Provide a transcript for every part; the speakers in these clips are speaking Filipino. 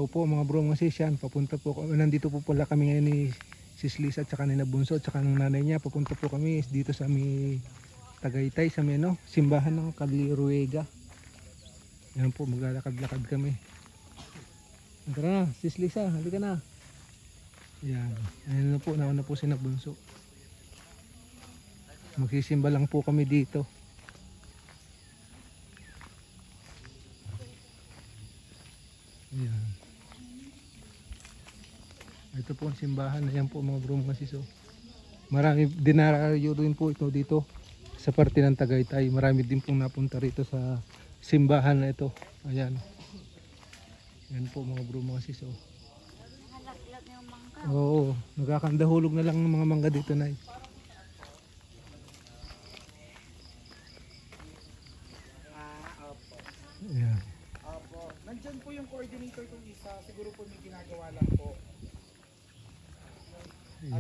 po mga bro mga sis, yan, papunta po kami. Nandito po pala kami ngayon ni Sis Lisa at saka ni Nabunso at saka ng nanay niya. Papunta po kami dito sa may Tagaytay, sa may simbahan ng Caliruega. Yan po, maglalakad-lakad kami. Tara na, Sis Lisa, halika na. Yan, ayun na po, nauna po si Nabunso. Magsisimba lang po kami dito. Ayan. Ito po ang simbahan. Ayan po mga bro mga sis. Marami dinarayo rin po ito dito sa parte ng Tagaytay. Marami din pong napunta rito sa simbahan na ito. Ayan. Ayan po mga bro mga sis. Oo, nagkakandahulog na lang ng mga mangga dito na. Ayan. Nandyan po yung coordinator kong isa, siguro po may ginagawa lang po.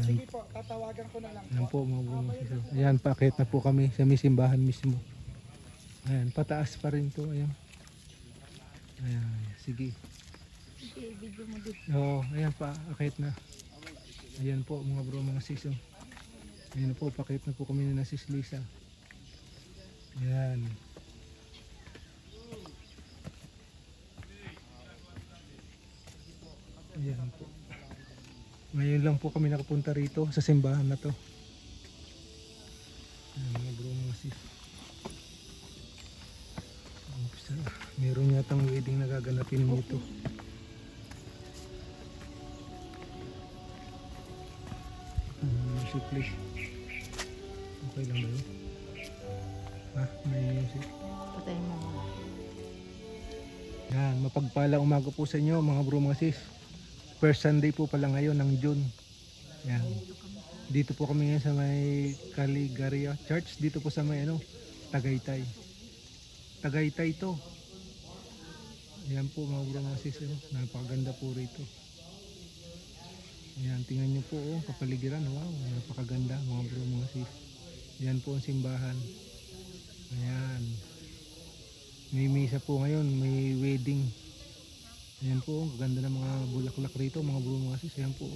Sige po, tatawagan ko na lang po. Ayan po mga bro. Ayan, paakit na po kami sa may simbahan mismo. Ayan, pataas pa rin to. Ayan. Ayan, sige. Video mo dito. Oo, ayan pa, akit na. Ayan po mga bro mga sis. Ayan po, paakit na po kami na Sis Lisa. Ayan. Ayan po. Ngayon lang po kami nakapunta rito sa simbahan na to. Ayan mga bro mga sis. Meron yatang wedding na gaganapin dito. Music please. Okay lang ba yun? Ha? May music. Patayin mo muna. Yan, mapagpalang umaga po sa inyo mga bro mga sis. First Sunday po pala ngayon ng June. Yan. Dito po kami ngayon sa may Caligaria Church. Dito po sa may Tagaytay. Tagaytay to. Yan po mga bro mga sis. Napakaganda po rito. Yan, tingnan nyo po kapaligiran. Wow, napakaganda mga bro mga sis. Yan po ang simbahan. Ayan. May misa po ngayon, may wedding. Ayan po, ganda ng mga bulaklak rito mga bro mga sis. Ayan po.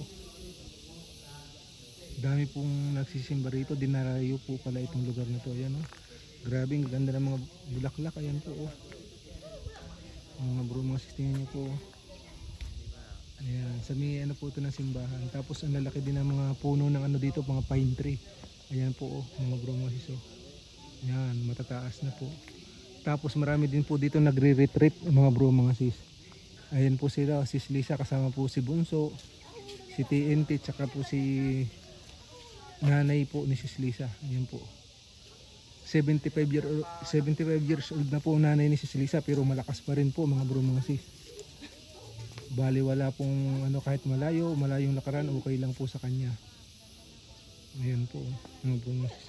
Dami pong nagsisimba rito. Dinarayo po pala itong lugar na to. Ayan grabe, ganda ng mga bulaklak. Ayan po mga bro mga sis, tingnan nyo po. Ayan, sa may po ito ng simbahan. Tapos ang lalaki din ng mga puno ng dito, mga pine tree. Ayan po mga bro mga sis. Ayan, matataas na po. Tapos marami din po dito nagre-retreat mga bro mga sis. Ayan po sila, Sis Lisa kasama po si Bunso, si TNT, tsaka po si nanay po ni Sis Lisa. Ayan po. 75 years old na po ang nanay ni Sis Lisa, pero malakas pa rin po mga bro mga sis. Bali wala pong kahit malayong lakaran, okay lang po sa kanya. Ayan po mga bro mga sis.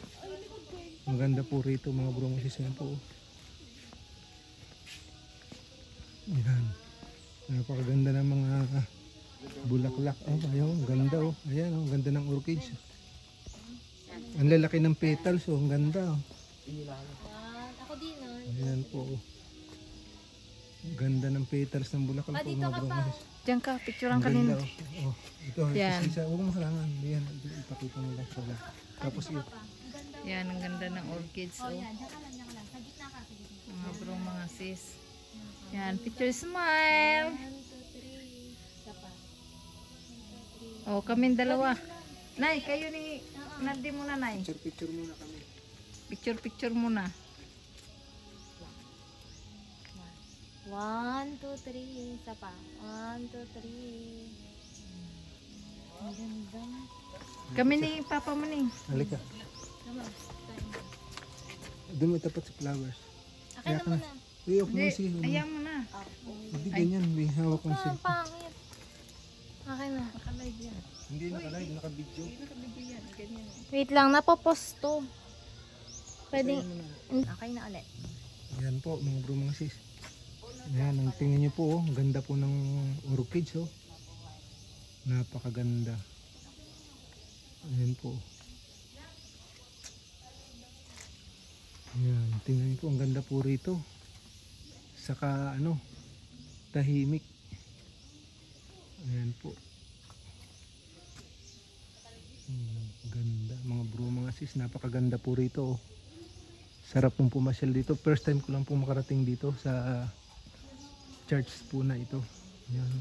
Maganda po rito mga bro mga sis. Ayan po. Ayan. Napakaganda ng mga bulaklak. Ayun, ganda Ayan, ganda ng orchids. Ang lalaki ng petals, ang ganda. Ako din Ayan po. Ganda ng petals ng bulaklak po mga bro. Diyan ka, picturean ka nila. Ito, Yan. isa, huwag mo halangan. Ayan, ipakita mo lang pala. Tapos ito. Yan, ang ganda ng orchids. Mga bro, mga sis. Yan, picture smile. Kaming dalawa. Nay, kayo ni Nardi muna, Nay. Picture muna kami. Picture muna. 1, 2, 3. Isa pa. 1, 2, 3. Ang ganda. Kami ni Papa mo ni. Halika. Doon mo tapat sa flowers. Akin na muna. Hindi, ayaw mo na. Hindi ganyan, may hawak ng Ang pangit. Akin na. Nakalive yan. Hindi nakalive, nakabidyo. Nakalive yan. Ganyan. Wait lang, napopost to. Pwedeng. Okay na ulit. Ayan po mga bro mga sis. Ayan, ang tingnan nyo po ang ganda po ng orchids napakaganda. Ayan po. Ayan, tingnan nyo po ang ganda po rito. Saka tahimik. Ayan po. Ang ganda ng mga bulaklak po mga bro mga sis. Ayan po. Ganda ng petals ng bulaklak po mga bro mga sis. Ayan po. Saka tahimik. Ayan po. Ang ganda po rito. Saka tahimik. Saka tahimik. Ayan po. Ganda mga bro mga sis, napakaganda po rito. Sarap pong pumasyal dito. First time ko lang po makarating dito sa church po na ito. Ayan.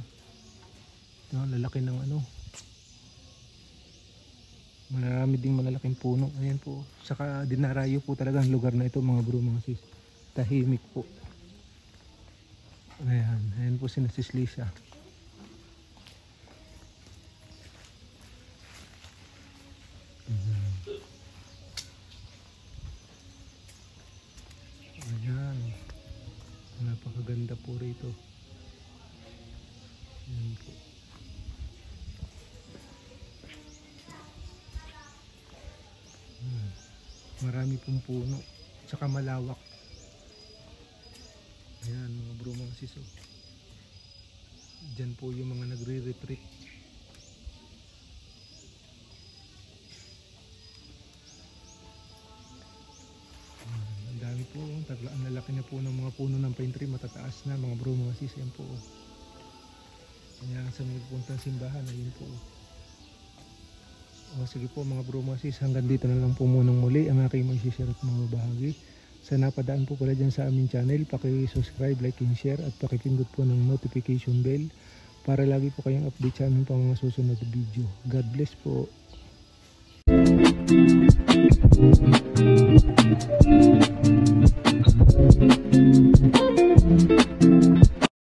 Ito, lalaki ng ano. Marami ding malalaking puno. Ayan po. Saka dinarayo po talaga ang lugar na ito mga bro mga sis. Tahimik po. Ayan. Ayan po si Sis Lisa. Ayan. Napakaganda po rito. Ayan po. Marami pong puno. Tsaka malawak. Ayan mga bro mga sis. Diyan po yung mga nagre-retreat. Ang dami po. Ang lalaki na po ng mga puno ng pine tree. Matataas na mga bro mga sis. Ayan po. Ayan sa may puntang simbahan. Ayun po. O sige po mga bro mga sis, hanggang dito na lang po munang muli ang aking mag-share at mga bahagi. Sa napadaan po pala dyan sa aming channel, paki-subscribe, like and share at pakipindot po ng notification bell para lagi po kayong update sa aming pang mga susunod na video. God bless po.